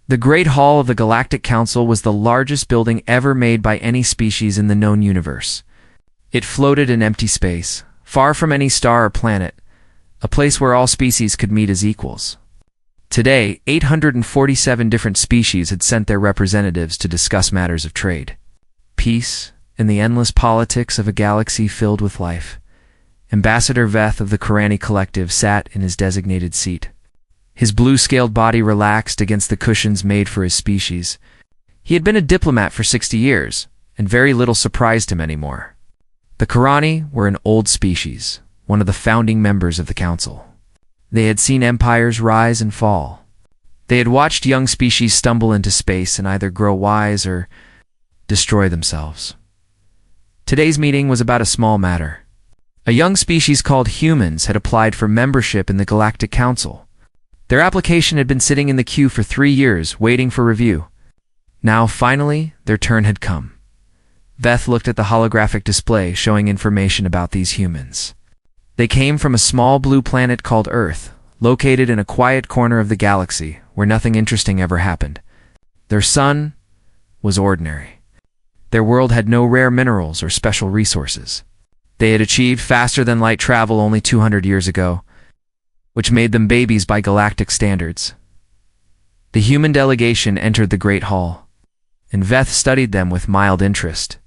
The Great Hall of the Galactic Council was the largest building ever made by any species in the known universe. It floated in empty space, far from any star or planet, a place where all species could meet as equals. Today, 847 different species had sent their representatives to discuss matters of trade, peace, and the endless politics of a galaxy filled with life. Ambassador Veth of the Korani Collective sat in his designated seat. His blue-scaled body relaxed against the cushions made for his species. He had been a diplomat for 60 years, and very little surprised him anymore. The Korani were an old species, one of the founding members of the Council. They had seen empires rise and fall. They had watched young species stumble into space and either grow wise or destroy themselves. Today's meeting was about a small matter. A young species called humans had applied for membership in the Galactic Council. Their application had been sitting in the queue for 3 years, waiting for review. Now, finally, their turn had come. Veth looked at the holographic display showing information about these humans. They came from a small blue planet called Earth, located in a quiet corner of the galaxy where nothing interesting ever happened. Their sun was ordinary. Their world had no rare minerals or special resources. They had achieved faster-than-light travel only 200 years ago, which made them babies by galactic standards. The human delegation entered the Great Hall, and Veth studied them with mild interest.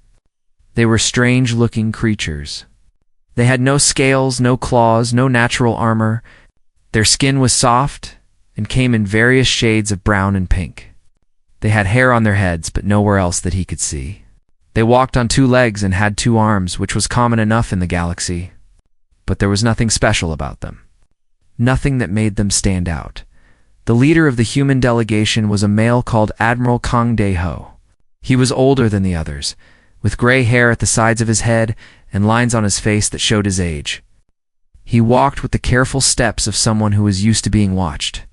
They were strange-looking creatures. They had no scales, no claws, no natural armor. Their skin was soft and came in various shades of brown and pink. They had hair on their heads, but nowhere else that he could see. They walked on 2 legs and had 2 arms, which was common enough in the galaxy. But there was nothing special about them. Nothing that made them stand out. The leader of the human delegation was a male called Admiral Kong Dae-ho. He was older than the others, with gray hair at the sides of his head and lines on his face that showed his age. He walked with the careful steps of someone who was used to being watched.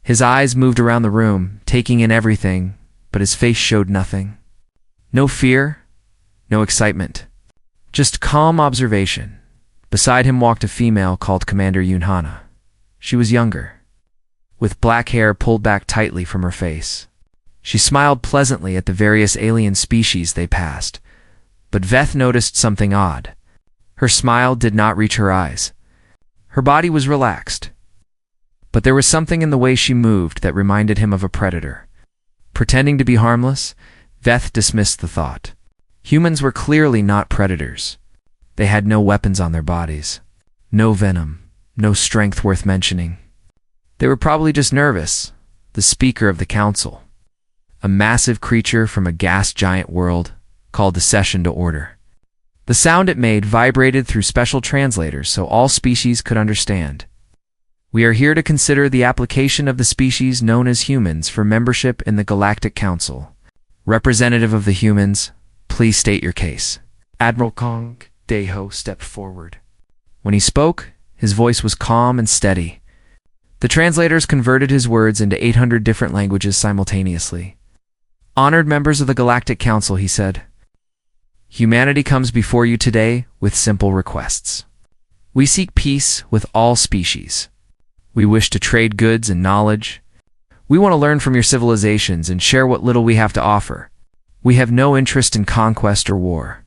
His eyes moved around the room, taking in everything, but his face showed nothing. No fear, no excitement, just calm observation. Beside him walked a female called Commander Yunhana. She was younger, with black hair pulled back tightly from her face. She smiled pleasantly at the various alien species they passed, but Veth noticed something odd. Her smile did not reach her eyes. Her body was relaxed, but there was something in the way she moved that reminded him of a predator. Pretending to be harmless, Veth dismissed the thought. Humans were clearly not predators. They had no weapons on their bodies, no venom, no strength worth mentioning. They were probably just nervous, the speaker of the council, a massive creature from a gas giant world, called the session to order. The sound it made vibrated through special translators so all species could understand. We are here to consider the application of the species known as humans for membership in the Galactic Council. Representative of the humans, please state your case. Admiral Kong Dae-ho stepped forward. When he spoke, his voice was calm and steady. The translators converted his words into 800 different languages simultaneously. Honored members of the Galactic Council, he said, humanity comes before you today with simple requests. We seek peace with all species. We wish to trade goods and knowledge. We want to learn from your civilizations and share what little we have to offer. We have no interest in conquest or war.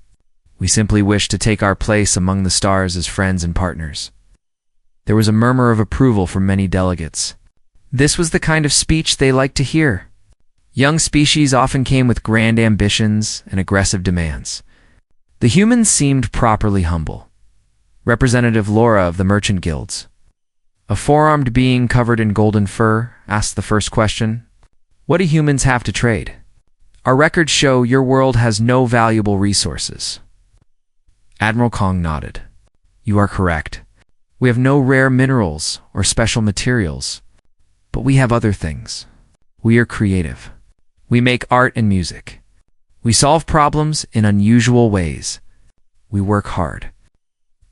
We simply wish to take our place among the stars as friends and partners. There was a murmur of approval from many delegates. This was the kind of speech they liked to hear. Young species often came with grand ambitions and aggressive demands. The humans seemed properly humble. Representative Laura of the Merchant Guilds, a four-armed being covered in golden fur, asked the first question. What do humans have to trade? Our records show your world has no valuable resources. Admiral Kong nodded. You are correct. We have no rare minerals or special materials, but we have other things. We are creative. We make art and music. We solve problems in unusual ways. We work hard.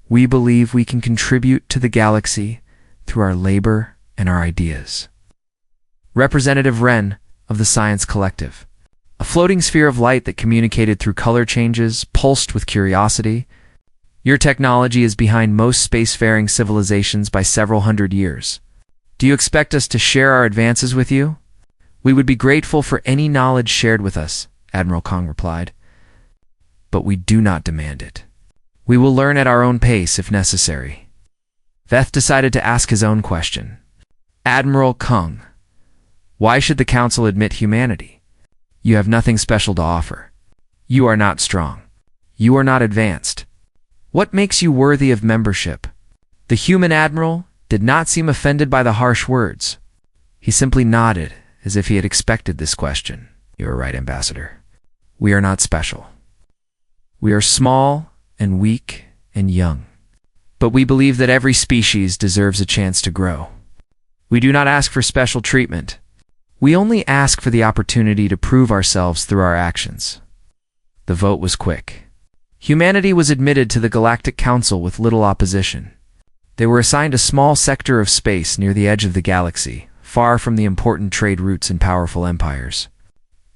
We believe we can contribute to the galaxy through our labor and our ideas. Representative Ren of the Science Collective, a floating sphere of light that communicated through color changes, pulsed with curiosity. Your technology is behind most spacefaring civilizations by several hundred years. Do you expect us to share our advances with you? We would be grateful for any knowledge shared with us, Admiral Kong replied. But we do not demand it. We will learn at our own pace if necessary. Veth decided to ask his own question. Admiral Kung, why should the Council admit humanity? You have nothing special to offer. You are not strong. You are not advanced. What makes you worthy of membership? The human admiral did not seem offended by the harsh words. He simply nodded as if he had expected this question. You are right, Ambassador. We are not special. We are small and weak and young. But we believe that every species deserves a chance to grow. We do not ask for special treatment. We only ask for the opportunity to prove ourselves through our actions. The vote was quick. Humanity was admitted to the Galactic Council with little opposition. They were assigned a small sector of space near the edge of the galaxy, far from the important trade routes and powerful empires.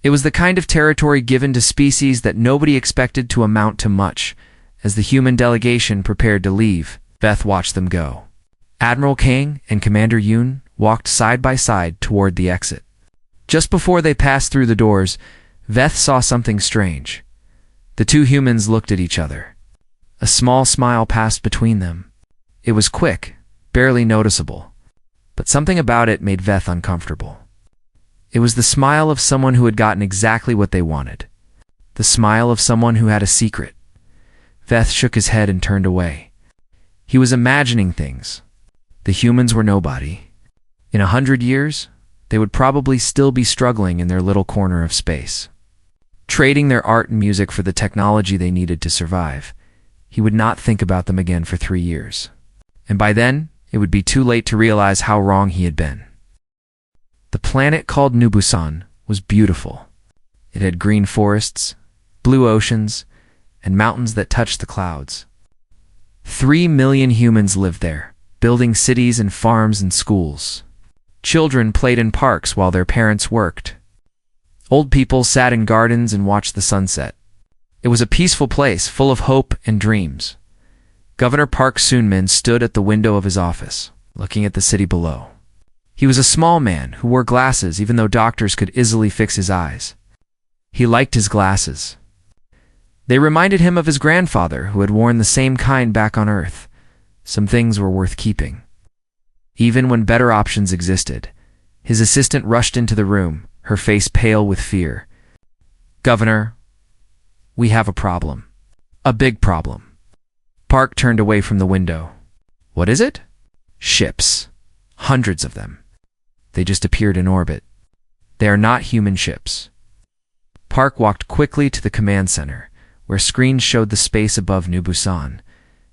It was the kind of territory given to species that nobody expected to amount to much. As the human delegation prepared to leave, Veth watched them go. Admiral Kang and Commander Yoon walked side by side toward the exit. Just before they passed through the doors, Veth saw something strange. The two humans looked at each other. A small smile passed between them. It was quick, barely noticeable, but something about it made Veth uncomfortable. It was the smile of someone who had gotten exactly what they wanted. The smile of someone who had a secret. Veth shook his head and turned away. He was imagining things. The humans were nobody. In 100 years, they would probably still be struggling in their little corner of space, trading their art and music for the technology they needed to survive. He would not think about them again for 3 years. And by then, it would be too late to realize how wrong he had been. The planet called Nubusan was beautiful. It had green forests, blue oceans, and mountains that touched the clouds. 3 million humans lived there, building cities and farms and schools. Children played in parks while their parents worked. Old people sat in gardens and watched the sunset. It was a peaceful place full of hope and dreams. Governor Park Soon-min stood at the window of his office, looking at the city below. He was a small man who wore glasses even though doctors could easily fix his eyes. He liked his glasses. They reminded him of his grandfather who had worn the same kind back on Earth. Some things were worth keeping. Even when better options existed, his assistant rushed into the room, her face pale with fear. Governor, we have a problem. A big problem. Park turned away from the window. What is it? Ships. Hundreds of them. They just appeared in orbit. They are not human ships. Park walked quickly to the command center, where screens showed the space above Nubusan.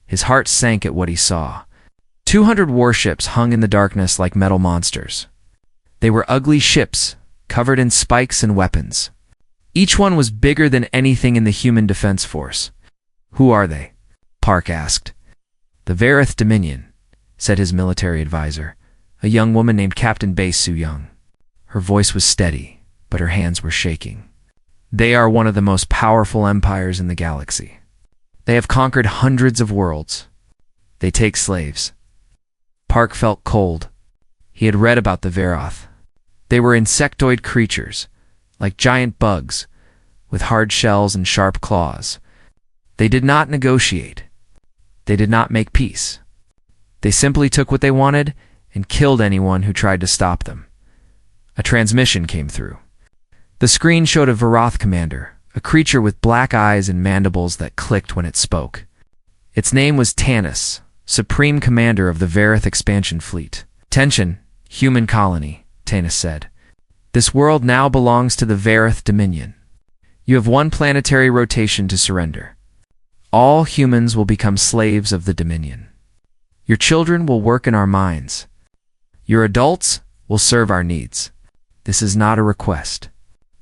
His heart sank at what he saw. 200 warships hung in the darkness like metal monsters. They were ugly ships, covered in spikes and weapons. Each one was bigger than anything in the human defense force. Who are they? Park asked. The Vareth Dominion, said his military advisor, a young woman named Captain Bae Soo-young. Her voice was steady, but her hands were shaking. They are one of the most powerful empires in the galaxy. They have conquered hundreds of worlds. They take slaves. Park felt cold. He had read about the Varoth. They were insectoid creatures, like giant bugs, with hard shells and sharp claws. They did not negotiate. They did not make peace. They simply took what they wanted and killed anyone who tried to stop them. A transmission came through. The screen showed a Varoth commander, a creature with black eyes and mandibles that clicked when it spoke. Its name was Tanis, Supreme Commander of the Vareth Expansion Fleet. Attention, human colony, Tanis said. This world now belongs to the Vareth Dominion. You have 1 planetary rotation to surrender. All humans will become slaves of the Dominion. Your children will work in our mines. Your adults will serve our needs. This is not a request.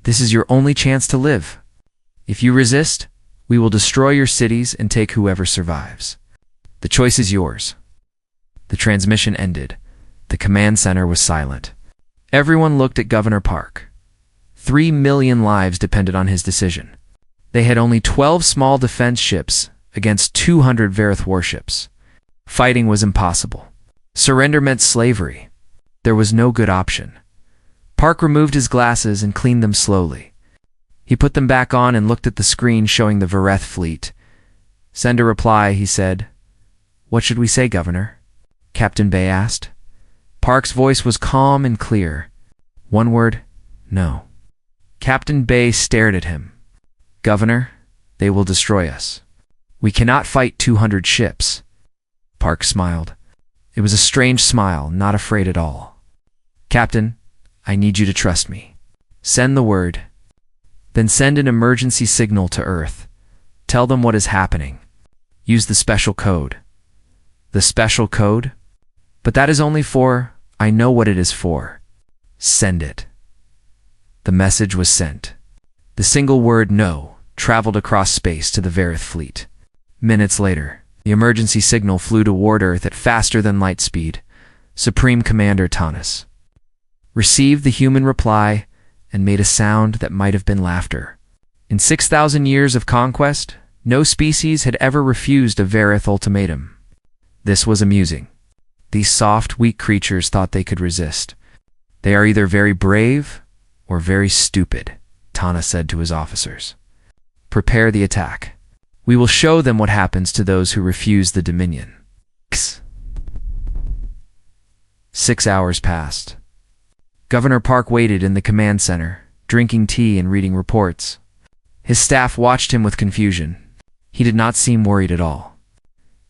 This is your only chance to live. If you resist, we will destroy your cities and take whoever survives. The choice is yours. The transmission ended. The command center was silent. Everyone looked at Governor Park. 3 million lives depended on his decision. They had only 12 small defense ships against 200 Vareth warships. Fighting was impossible. Surrender meant slavery. There was no good option. Park removed his glasses and cleaned them slowly. He put them back on and looked at the screen showing the Vereth fleet. "Send a reply," he said. "What should we say, Governor?" Captain Bay asked. Park's voice was calm and clear. One word, no. Captain Bay stared at him. "Governor, they will destroy us. We cannot fight 200 ships." Park smiled. It was a strange smile, not afraid at all. "Captain, I need you to trust me. Send the word. Then send an emergency signal to Earth. Tell them what is happening. Use the special code." "The special code? But that is only for... I know what it is for." "Send it." The message was sent. The single word "no" traveled across space to the Vereth fleet. Minutes later, the emergency signal flew toward Earth at faster than light speed. Supreme Commander Tanis received the human reply and made a sound that might have been laughter. In 6,000 years of conquest, no species had ever refused a Vereth ultimatum. This was amusing. These soft, weak creatures thought they could resist. "They are either very brave or very stupid," Tana said to his officers. "Prepare the attack. We will show them what happens to those who refuse the Dominion." 6 hours passed. Governor Park waited in the command center, drinking tea and reading reports. His staff watched him with confusion. He did not seem worried at all.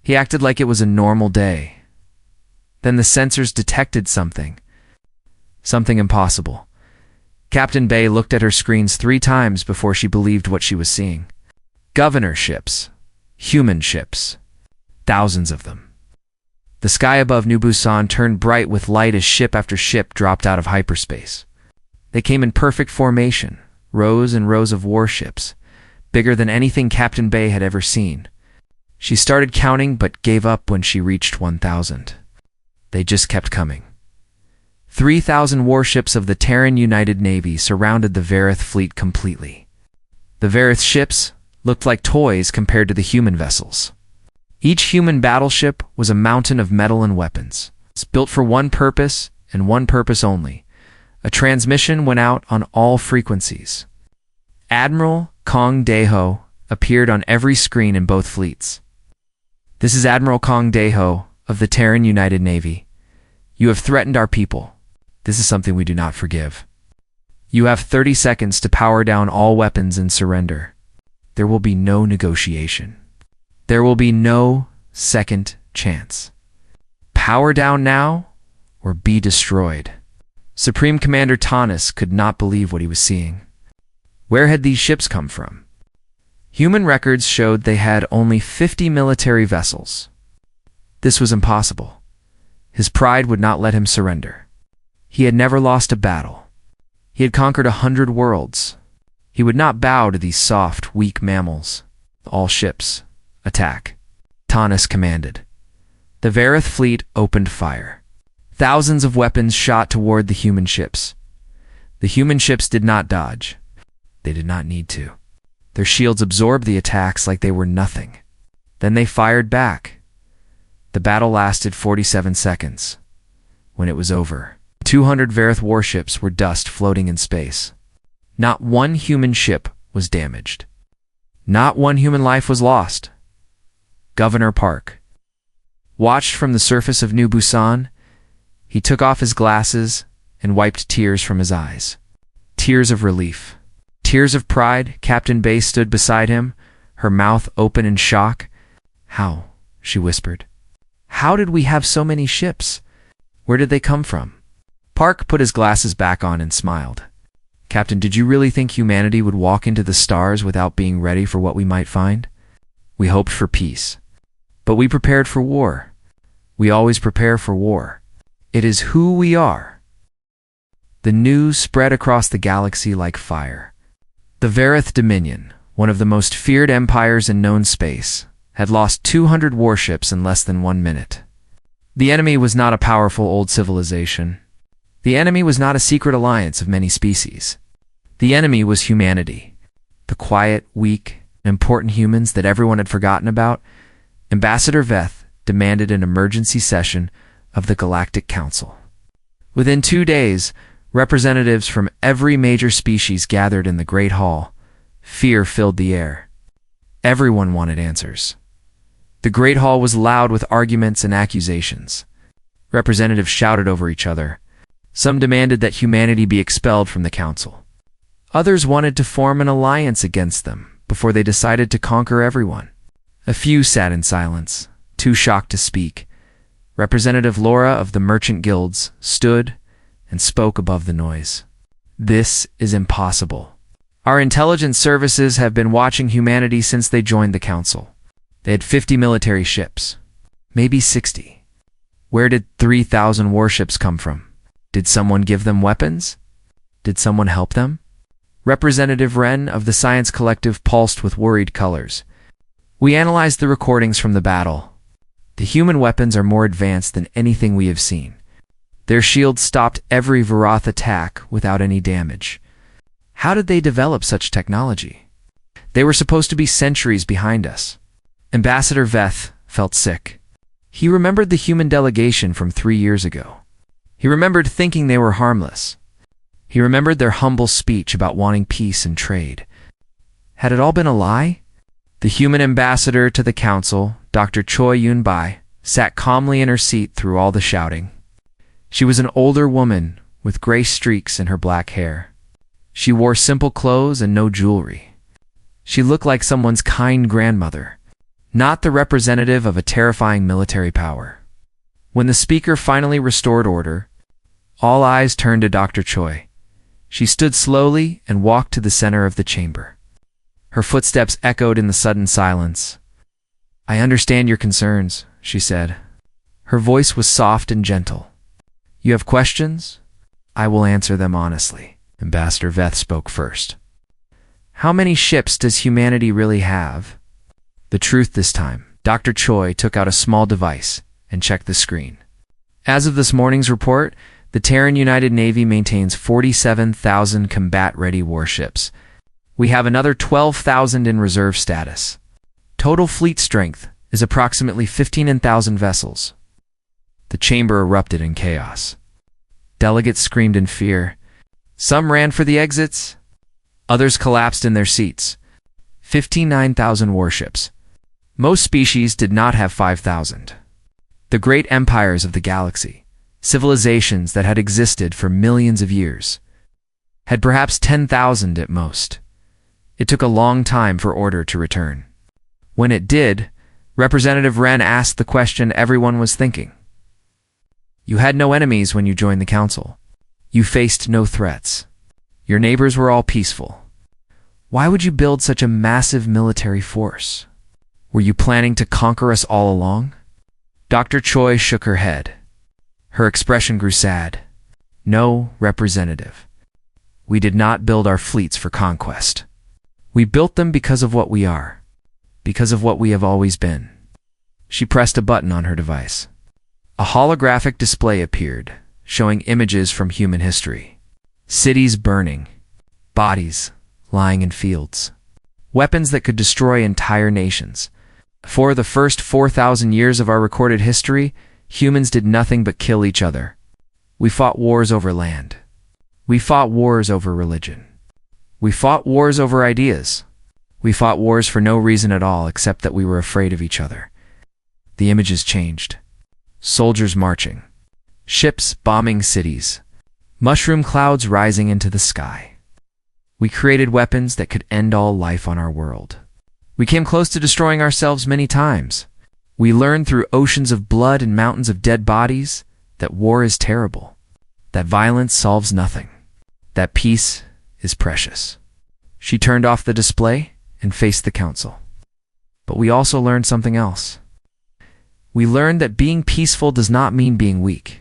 He acted like it was a normal day. Then the sensors detected something. Something impossible. Captain Bay looked at her screens 3 times before she believed what she was seeing. Governor ships. Human ships. Thousands of them. The sky above New Busan turned bright with light as ship after ship dropped out of hyperspace. They came in perfect formation, rows and rows of warships, bigger than anything Captain Bay had ever seen. She started counting but gave up when she reached 1,000. They just kept coming. 3,000 warships of the Terran United Navy surrounded the Vereth fleet completely. The Vereth ships looked like toys compared to the human vessels. Each human battleship was a mountain of metal and weapons. It's built for one purpose and one purpose only. A transmission went out on all frequencies. Admiral Kong Daeho appeared on every screen in both fleets. "This is Admiral Kong Daeho of the Terran United Navy. You have threatened our people. This is something we do not forgive. You have 30 seconds to power down all weapons and surrender. There will be no negotiation. There will be no second chance. Power down now or be destroyed." Supreme Commander Tanis could not believe what he was seeing. Where had these ships come from? Human records showed they had only 50 military vessels. This was impossible. His pride would not let him surrender. He had never lost a battle. He had conquered 100 worlds. He would not bow to these soft, weak mammals. "All ships, attack," Tanis commanded. The Vereth fleet opened fire. Thousands of weapons shot toward the human ships. The human ships did not dodge. They did not need to. Their shields absorbed the attacks like they were nothing. Then they fired back. The battle lasted 47 seconds. When it was over, 200 Vereth warships were dust floating in space. Not one human ship was damaged. Not one human life was lost. Governor Park watched from the surface of New Busan. He took off his glasses and wiped tears from his eyes. Tears of relief. Tears of pride. Captain Bay stood beside him, her mouth open in shock. "How?" she whispered. "How did we have so many ships? Where did they come from?" Park put his glasses back on and smiled. "Captain, did you really think humanity would walk into the stars without being ready for what we might find? We hoped for peace. But we prepared for war. We always prepare for war. It is who we are." The news spread across the galaxy like fire. The Vereth Dominion, one of the most feared empires in known space, had lost 200 warships in less than 1 minute. The enemy was not a powerful old civilization. The enemy was not a secret alliance of many species. The enemy was humanity. The quiet, weak, important humans that everyone had forgotten about. Ambassador Veth demanded an emergency session of the Galactic Council. Within 2 days, Representatives from every major species gathered in the Great Hall. Fear filled the air. Everyone wanted answers. The Great Hall was loud with arguments and accusations. Representatives shouted over each other. Some demanded that humanity be expelled from the council. Others wanted to form an alliance against them before they decided to conquer everyone. A few sat in silence, too shocked to speak. Representative Laura of the Merchant Guilds stood and spoke above the noise. This is impossible. Our intelligence services have been watching humanity since they joined the council. They had 50 military ships, maybe 60. Where did 3,000 warships come from? Did someone give them weapons? Did someone help them? Representative Wren of the Science Collective pulsed with worried colors. We analyzed the recordings from the battle. The human weapons are more advanced than anything we have seen. Their shields stopped every Varath attack without any damage. How did they develop such technology? They were supposed to be centuries behind us. Ambassador Veth felt sick. He remembered the human delegation from 3 years ago. He remembered thinking they were harmless. He remembered their humble speech about wanting peace and trade. Had it all been a lie? The human ambassador to the council, Dr. Choi Yun-bai, sat calmly in her seat through all the shouting. She was an older woman with gray streaks in her black hair. She wore simple clothes and no jewelry. She looked like someone's kind grandmother, not the representative of a terrifying military power. When the speaker finally restored order, all eyes turned to Dr. Choi. She stood slowly and walked to the center of the chamber. Her footsteps echoed in the sudden silence. "I understand your concerns," she said. Her voice was soft and gentle. "You have questions? I will answer them honestly." Ambassador Veth spoke first. "How many ships does humanity really have?" The truth this time. Dr. Choi took out a small device and checked the screen. As of this morning's report, the Terran United Navy maintains 47,000 combat-ready warships. We have another 12,000 in reserve status. Total fleet strength is approximately 15,000 vessels. The chamber erupted in chaos. Delegates screamed in fear. Some ran for the exits. Others collapsed in their seats. 59,000 warships. Most species did not have 5,000. The great empires of the galaxy, civilizations that had existed for millions of years, had perhaps 10,000 at most. It took a long time for order to return. When it did, Representative Wren asked the question everyone was thinking. You had no enemies when you joined the council. You faced no threats. Your neighbors were all peaceful. Why would you build such a massive military force? Were you planning to conquer us all along? Dr. Choi shook her head. Her expression grew sad. No, Representative. We did not build our fleets for conquest. We built them because of what we are, because of what we have always been. She pressed a button on her device. A holographic display appeared, showing images from human history. Cities burning, bodies lying in fields, weapons that could destroy entire nations. For the first 4,000 years of our recorded history, humans did nothing but kill each other. We fought wars over land. We fought wars over religion. We fought wars over ideas. We fought wars for no reason at all except that we were afraid of each other. The images changed. Soldiers marching. Ships bombing cities. Mushroom clouds rising into the sky. We created weapons that could end all life on our world. We came close to destroying ourselves many times. We learned through oceans of blood and mountains of dead bodies that war is terrible, that violence solves nothing, that peace is precious. She turned off the display and faced the council. But we also learned something else. We learned that being peaceful does not mean being weak.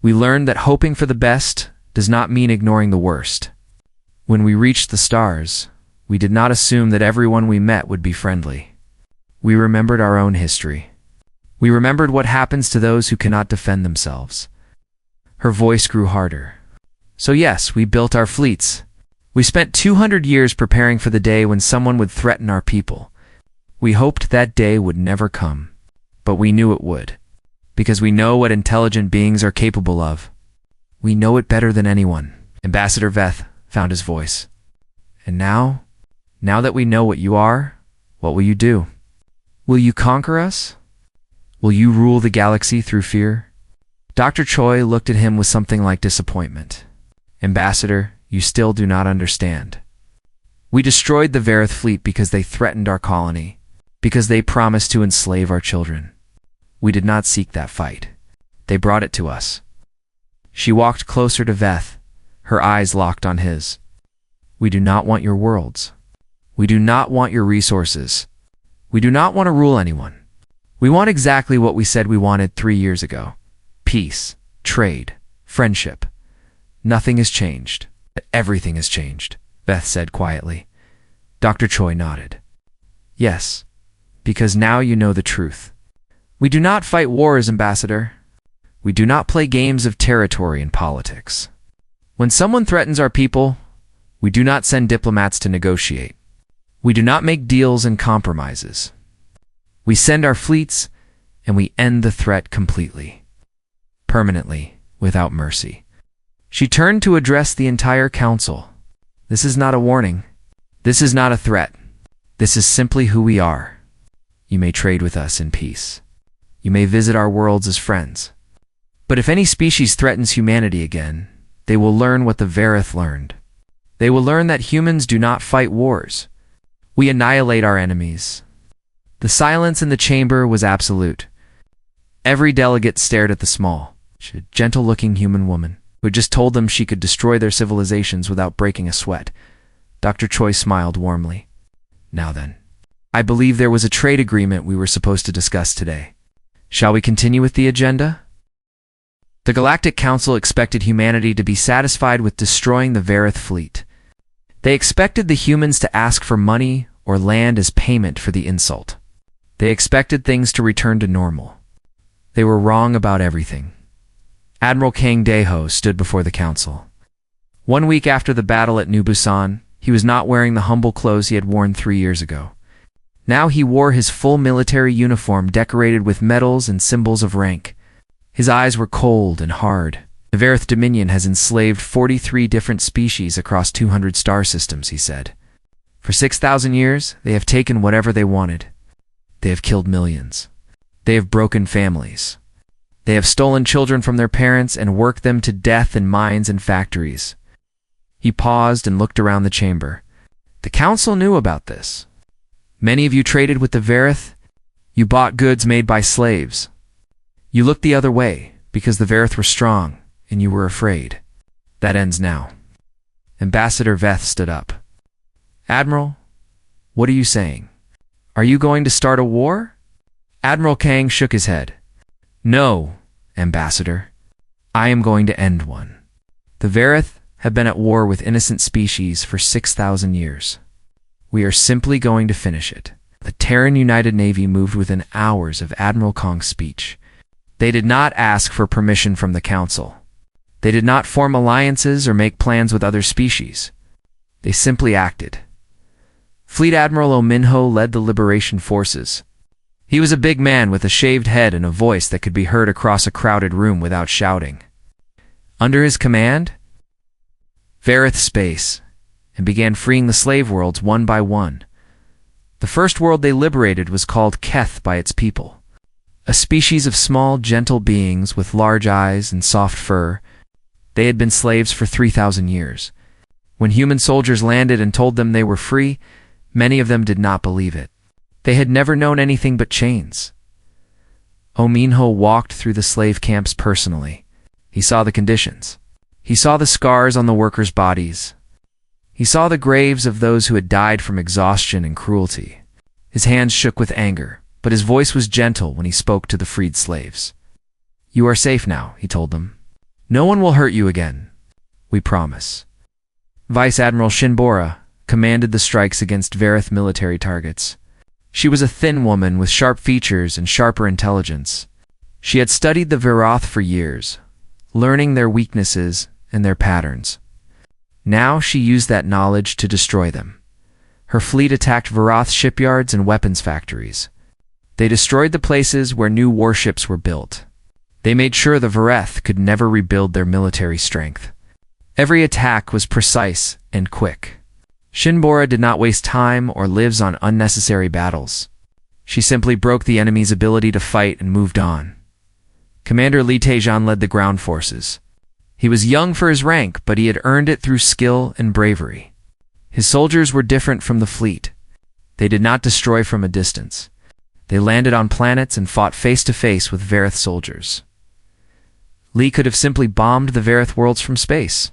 We learned that hoping for the best does not mean ignoring the worst. When we reached the stars, we did not assume that everyone we met would be friendly. We remembered our own history. We remembered what happens to those who cannot defend themselves. Her voice grew harder. So yes, we built our fleets. We spent 200 years preparing for the day when someone would threaten our people. We hoped that day would never come, but we knew it would, because we know what intelligent beings are capable of. We know it better than anyone. Ambassador Veth found his voice. And now that we know what you are, what will you do? Will you conquer us? Will you rule the galaxy through fear? Dr. Choi looked at him with something like disappointment. Ambassador, you still do not understand. We destroyed the Verith fleet because they threatened our colony, because they promised to enslave our children. We did not seek that fight. They brought it to us. She walked closer to Veth, her eyes locked on his. We do not want your worlds. We do not want your resources. We do not want to rule anyone. We want exactly what we said we wanted 3 years ago. Peace, trade, friendship. Nothing has changed. Everything has changed, Veth said quietly. Dr. Choi nodded. Yes, because now you know the truth. We do not fight wars, Ambassador. We do not play games of territory and politics. When someone threatens our people, we do not send diplomats to negotiate. We do not make deals and compromises. We send our fleets, and we end the threat completely. Permanently, without mercy. She turned to address the entire council. This is not a warning. This is not a threat. This is simply who we are. You may trade with us in peace. You may visit our worlds as friends. But if any species threatens humanity again, they will learn what the Verith learned. They will learn that humans do not fight wars. We annihilate our enemies. The silence in the chamber was absolute. Every delegate stared at the small, gentle-looking human woman who had just told them she could destroy their civilizations without breaking a sweat. Dr. Choi smiled warmly. Now then, I believe there was a trade agreement we were supposed to discuss today. Shall we continue with the agenda? The Galactic Council expected humanity to be satisfied with destroying the Verith fleet. They expected the humans to ask for money or land as payment for the insult. They expected things to return to normal. They were wrong about everything. Admiral Kang Daeho stood before the council. 1 week after the battle at New Busan, he was not wearing the humble clothes he had worn 3 years ago. Now he wore his full military uniform decorated with medals and symbols of rank. His eyes were cold and hard. The Verith Dominion has enslaved 43 different species across 200 star systems, he said. For 6,000 years, they have taken whatever they wanted. They have killed millions. They have broken families. They have stolen children from their parents and worked them to death in mines and factories. He paused and looked around the chamber. The council knew about this. Many of you traded with the Verith. You bought goods made by slaves. You looked the other way because the Verith were strong and you were afraid. That ends now. Ambassador Veth stood up. Admiral, what are you saying? Are you going to start a war? Admiral Kang shook his head. No, Ambassador. I am going to end one. The Verith have been at war with innocent species for 6,000 years. We are simply going to finish it. The Terran United Navy moved within hours of Admiral Kang's speech. They did not ask for permission from the Council. They did not form alliances or make plans with other species. They simply acted. Fleet Admiral Oh Minho led the liberation forces. He was a big man with a shaved head and a voice that could be heard across a crowded room without shouting. Under his command, Verith space, and began freeing the slave worlds one by one. The first world they liberated was called Keth by its people, a species of small, gentle beings with large eyes and soft fur. They had been slaves for 3,000 years. When human soldiers landed and told them they were free, many of them did not believe it. They had never known anything but chains. Oh Minho walked through the slave camps personally. He saw the conditions. He saw the scars on the workers' bodies. He saw the graves of those who had died from exhaustion and cruelty. His hands shook with anger, but his voice was gentle when he spoke to the freed slaves. You are safe now, he told them. No one will hurt you again. We promise. Vice Admiral Shinbora commanded the strikes against Verith military targets. She was a thin woman with sharp features and sharper intelligence. She had studied the Veroth for years, learning their weaknesses and their patterns. Now she used that knowledge to destroy them. Her fleet attacked Veroth shipyards and weapons factories. They destroyed the places where new warships were built. They made sure the Vereth could never rebuild their military strength. Every attack was precise and quick. Shinbora did not waste time or lives on unnecessary battles. She simply broke the enemy's ability to fight and moved on. Commander Li Taejan led the ground forces. He was young for his rank, but he had earned it through skill and bravery. His soldiers were different from the fleet. They did not destroy from a distance. They landed on planets and fought face-to-face with Varith soldiers. Li could have simply bombed the Varith worlds from space.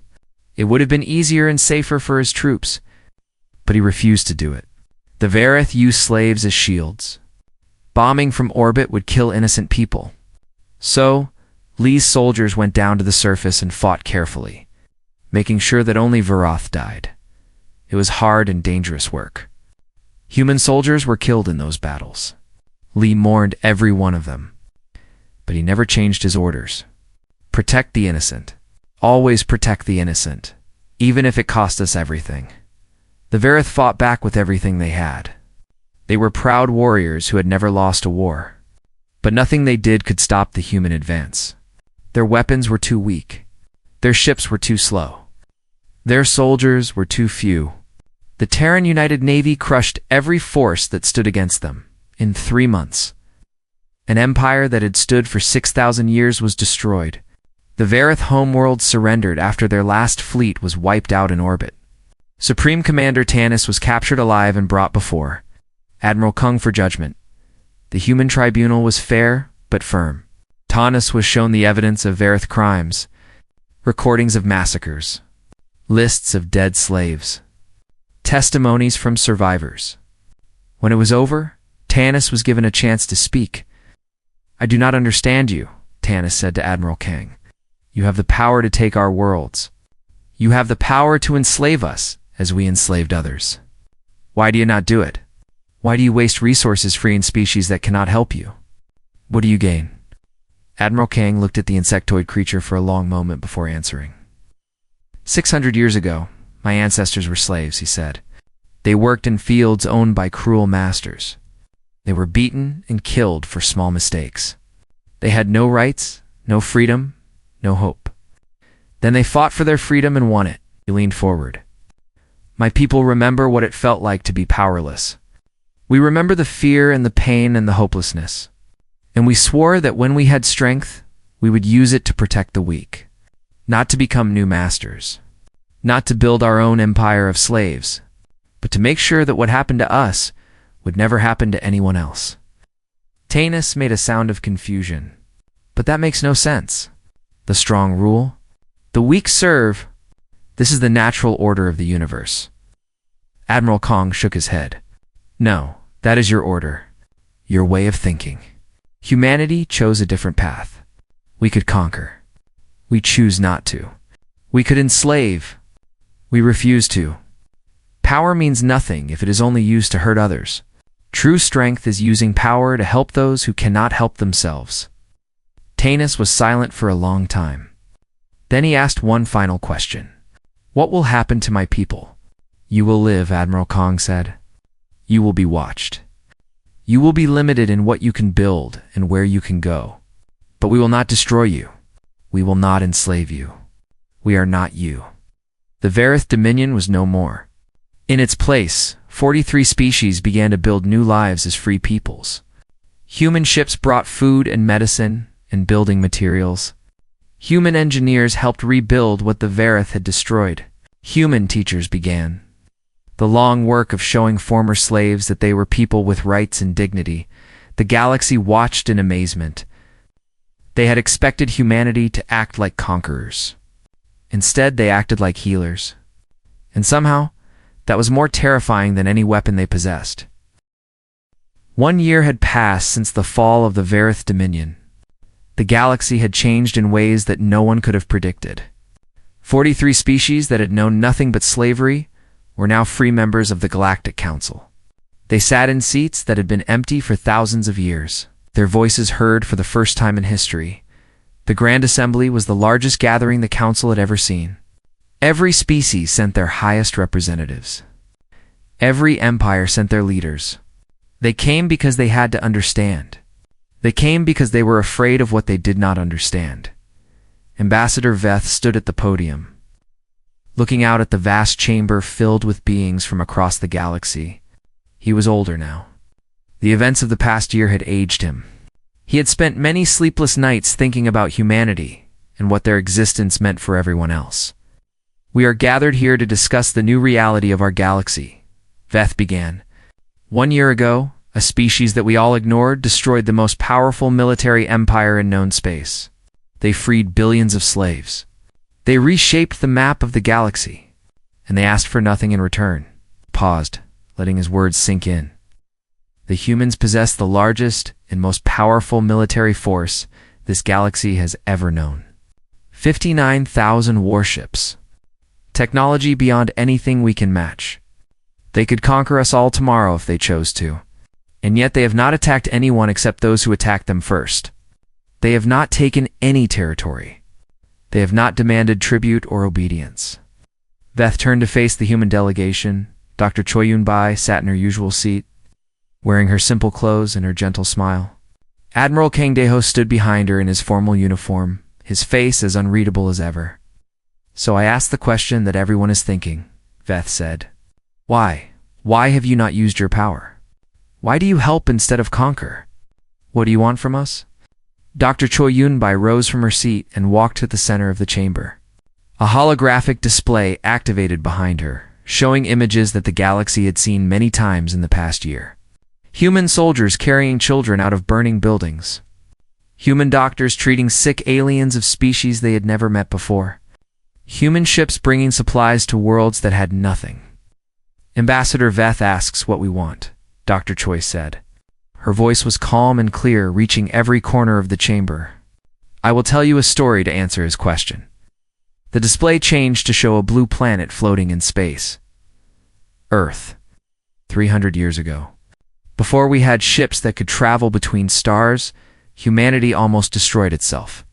It would have been easier and safer for his troops, but he refused to do it. The Varith used slaves as shields. Bombing from orbit would kill innocent people. So, Li's soldiers went down to the surface and fought carefully, making sure that only Varoth died. It was hard and dangerous work. Human soldiers were killed in those battles. Li mourned every one of them, but he never changed his orders. Protect the innocent. Always protect the innocent, even if it cost us everything. The Varith fought back with everything they had. They were proud warriors who had never lost a war. But nothing they did could stop the human advance. Their weapons were too weak. Their ships were too slow. Their soldiers were too few. The Terran United Navy crushed every force that stood against them in 3 months. An empire that had stood for 6,000 years was destroyed. The Varith homeworld surrendered after their last fleet was wiped out in orbit. Supreme Commander Tanis was captured alive and brought before Admiral Kung for judgment. The human tribunal was fair but firm. Tanis was shown the evidence of Varith crimes, recordings of massacres, lists of dead slaves, testimonies from survivors. When it was over, Tanis was given a chance to speak. "I do not understand you," Tanis said to Admiral Kang. "You have the power to take our worlds. You have the power to enslave us as we enslaved others. Why do you not do it? Why do you waste resources freeing species that cannot help you? What do you gain?" Admiral Kang looked at the insectoid creature for a long moment before answering. 600 years ago, my ancestors were slaves," he said. "They worked in fields owned by cruel masters. They were beaten and killed for small mistakes. They had no rights, no freedom, no hope. Then they fought for their freedom and won it." He leaned forward. "My people remember what it felt like to be powerless. We remember the fear and the pain and the hopelessness. And we swore that when we had strength, we would use it to protect the weak. Not to become new masters. Not to build our own empire of slaves, but to make sure that what happened to us would never happen to anyone else." Tanis made a sound of confusion. "But that makes no sense. The strong rule. The weak serve. This is the natural order of the universe." Admiral Kong shook his head. "No, that is your order. Your way of thinking. Humanity chose a different path. We could conquer. We choose not to. We could enslave. We refuse to. Power means nothing if it is only used to hurt others. True strength is using power to help those who cannot help themselves." Tanis was silent for a long time. Then he asked one final question. "What will happen to my people?" "You will live," Admiral Kong said. "You will be watched. You will be limited in what you can build and where you can go. But we will not destroy you. We will not enslave you. We are not you." The Varith Dominion was no more. In its place, 43 species began to build new lives as free peoples. Human ships brought food and medicine and building materials. Human engineers helped rebuild what the Varith had destroyed. Human teachers began the long work of showing former slaves that they were people with rights and dignity. The galaxy watched in amazement. They had expected humanity to act like conquerors. Instead, they acted like healers. And somehow, that was more terrifying than any weapon they possessed. 1 year had passed since the fall of the Varith Dominion. The galaxy had changed in ways that no one could have predicted. 43 species that had known nothing but slavery were now free members of the Galactic Council. They sat in seats that had been empty for thousands of years, their voices heard for the first time in history. The Grand Assembly was the largest gathering the Council had ever seen. Every species sent their highest representatives. Every empire sent their leaders. They came because they had to understand. They came because they were afraid of what they did not understand. Ambassador Veth stood at the podium. looking out at the vast chamber filled with beings from across the galaxy. He was older now. The events of the past year had aged him. He had spent many sleepless nights thinking about humanity and what their existence meant for everyone else. "We are gathered here to discuss the new reality of our galaxy," Veth began. "1 year ago, a species that we all ignored destroyed the most powerful military empire in known space. They freed billions of slaves. They reshaped the map of the galaxy, and they asked for nothing in return." Paused, letting his words sink in. "The humans possess the largest and most powerful military force this galaxy has ever known. 59,000 warships. Technology beyond anything we can match. They could conquer us all tomorrow if they chose to. And yet they have not attacked anyone except those who attacked them first. They have not taken any territory. They have not demanded tribute or obedience." Veth turned to face the human delegation. Dr. Choi Yun-bai sat in her usual seat, wearing her simple clothes and her gentle smile. Admiral Kang Dae-ho stood behind her in his formal uniform, his face as unreadable as ever. "So I ask the question that everyone is thinking," Veth said. "Why? Why have you not used your power? Why do you help instead of conquer? What do you want from us?" Dr. Choi Yun-bai rose from her seat and walked to the center of the chamber. A holographic display activated behind her, showing images that the galaxy had seen many times in the past year. Human soldiers carrying children out of burning buildings. Human doctors treating sick aliens of species they had never met before. Human ships bringing supplies to worlds that had nothing. "Ambassador Veth asks what we want," Dr. Choi said. Her voice was calm and clear, reaching every corner of the chamber. "I will tell you a story to answer his question." The display changed to show a blue planet floating in space. Earth. 300 years ago. Before we had ships that could travel between stars, humanity almost destroyed itself.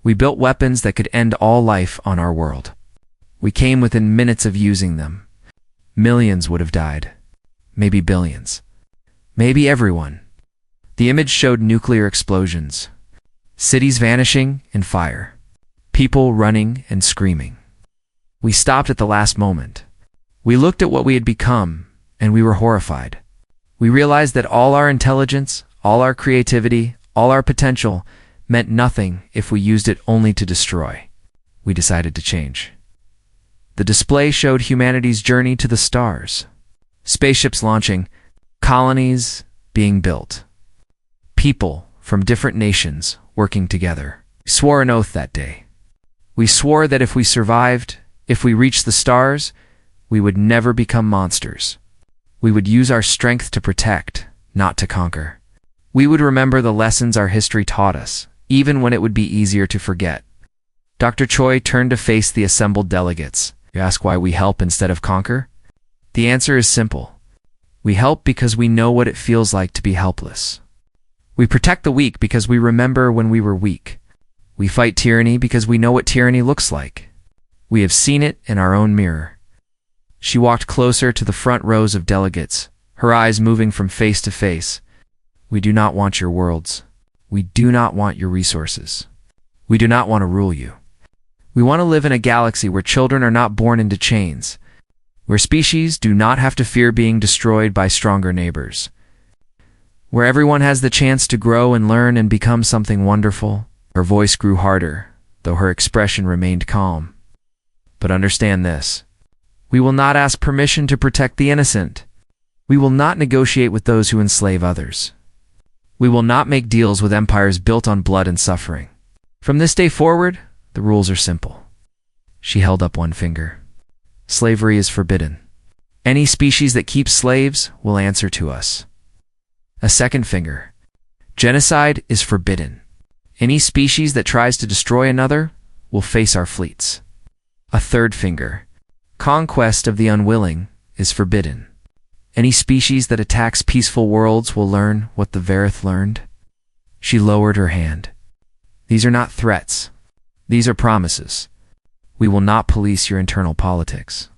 We built weapons that could end all life on our world. We came within minutes of using them. Millions would have died. Maybe billions. Maybe everyone. The image showed nuclear explosions. Cities vanishing in fire. People running and screaming. We stopped at the last moment. We looked at what we had become, and we were horrified. We realized that all our intelligence, all our creativity, all our potential meant nothing if we used it only to destroy. We decided to change. The display showed humanity's journey to the stars. Spaceships launching, colonies being built. People from different nations working together. We swore an oath that day. We swore that if we survived, if we reached the stars, we would never become monsters. We would use our strength to protect, not to conquer. We would remember the lessons our history taught us, even when it would be easier to forget. Dr. Choi turned to face the assembled delegates. "You ask why we help instead of conquer? The answer is simple. We help because we know what it feels like to be helpless. We protect the weak because we remember when we were weak. We fight tyranny because we know what tyranny looks like. We have seen it in our own mirror." She walked closer to the front rows of delegates, her eyes moving from face to face. "We do not want your worlds. We do not want your resources. We do not want to rule you. We want to live in a galaxy where children are not born into chains, where species do not have to fear being destroyed by stronger neighbors, where everyone has the chance to grow and learn and become something wonderful." Her voice grew harder, though her expression remained calm. "But understand this. We will not ask permission to protect the innocent. We will not negotiate with those who enslave others. We will not make deals with empires built on blood and suffering. From this day forward, the rules are simple." She held up one finger. "Slavery is forbidden. Any species that keeps slaves will answer to us." A second finger. "Genocide is forbidden. Any species that tries to destroy another will face our fleets." A third finger. "Conquest of the unwilling is forbidden. Any species that attacks peaceful worlds will learn what the Verith learned." She lowered her hand. "These are not threats. These are promises. We will not police your internal politics.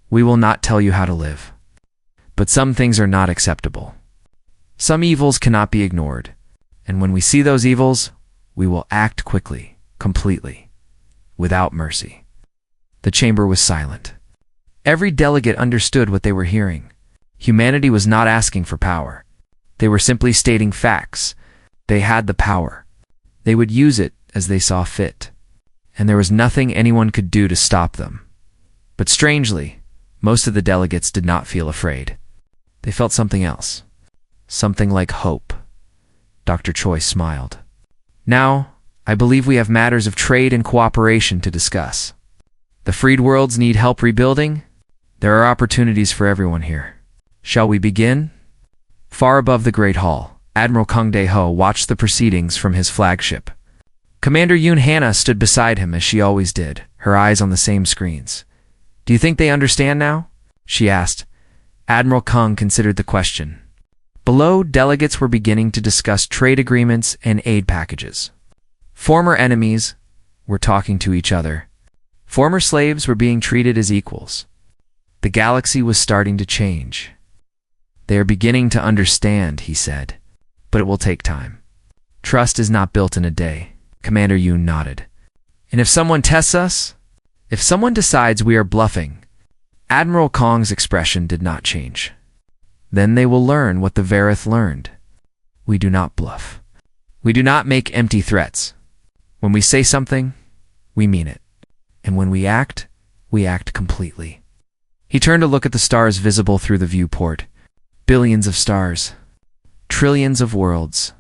We will not tell you how to live. But some things are not acceptable. Some evils cannot be ignored. And when we see those evils, we will act quickly, completely, without mercy." The chamber was silent. Every delegate understood what they were hearing. Humanity was not asking for power. They were simply stating facts. They had the power. They would use it as they saw fit. And there was nothing anyone could do to stop them. But strangely, most of the delegates did not feel afraid. They felt something else. Something like hope. Dr. Choi smiled. Now, I believe we have matters of trade and cooperation to discuss. The freed worlds need help rebuilding. There are opportunities for everyone here. Shall we begin? Far above the Great Hall, Admiral Kang Dae-ho watched the proceedings from his flagship. Commander Yoon Hana stood beside him as she always did, her eyes on the same screens. Do you think they understand now? She asked. Admiral Kang considered the question. Below, delegates were beginning to discuss trade agreements and aid packages. Former enemies were talking to each other. Former slaves were being treated as equals. The galaxy was starting to change. They are beginning to understand, he said, but it will take time. Trust is not built in a day. Commander Yoon nodded. And if someone tests us? If someone decides we are bluffing? Admiral Kang's expression did not change. Then they will learn what the Varith learned. We do not bluff. We do not make empty threats. When we say something, we mean it. And when we act completely. He turned to look at the stars visible through the viewport. Billions of stars. Trillions of worlds.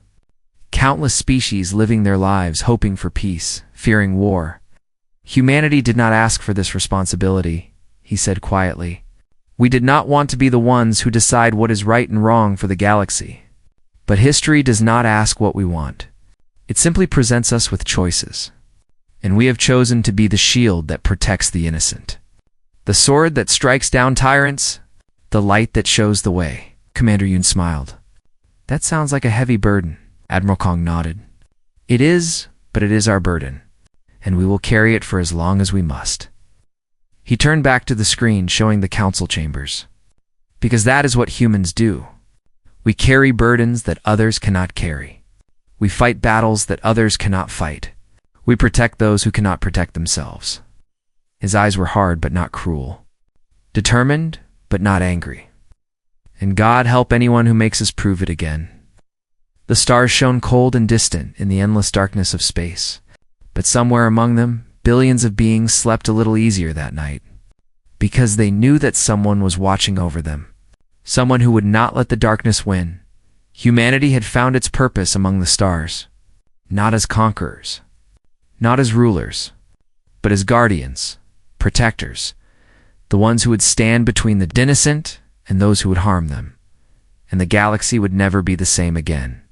Countless species living their lives hoping for peace, fearing war. Humanity did not ask for this responsibility, he said quietly. We did not want to be the ones who decide what is right and wrong for the galaxy. But history does not ask what we want. It simply presents us with choices. And we have chosen to be the shield that protects the innocent. The sword that strikes down tyrants, the light that shows the way. Commander Yoon smiled. That sounds like a heavy burden. Admiral Kang nodded. It is, but it is our burden, and we will carry it for as long as we must. He turned back to the screen showing the council chambers. Because that is what humans do. We carry burdens that others cannot carry. We fight battles that others cannot fight. We protect those who cannot protect themselves. His eyes were hard but not cruel. Determined but not angry. And God help anyone who makes us prove it again. The stars shone cold and distant in the endless darkness of space. But somewhere among them, billions of beings slept a little easier that night. Because they knew that someone was watching over them. Someone who would not let the darkness win. Humanity had found its purpose among the stars. Not as conquerors. Not as rulers. But as guardians. Protectors. The ones who would stand between the innocent and those who would harm them. And the galaxy would never be the same again.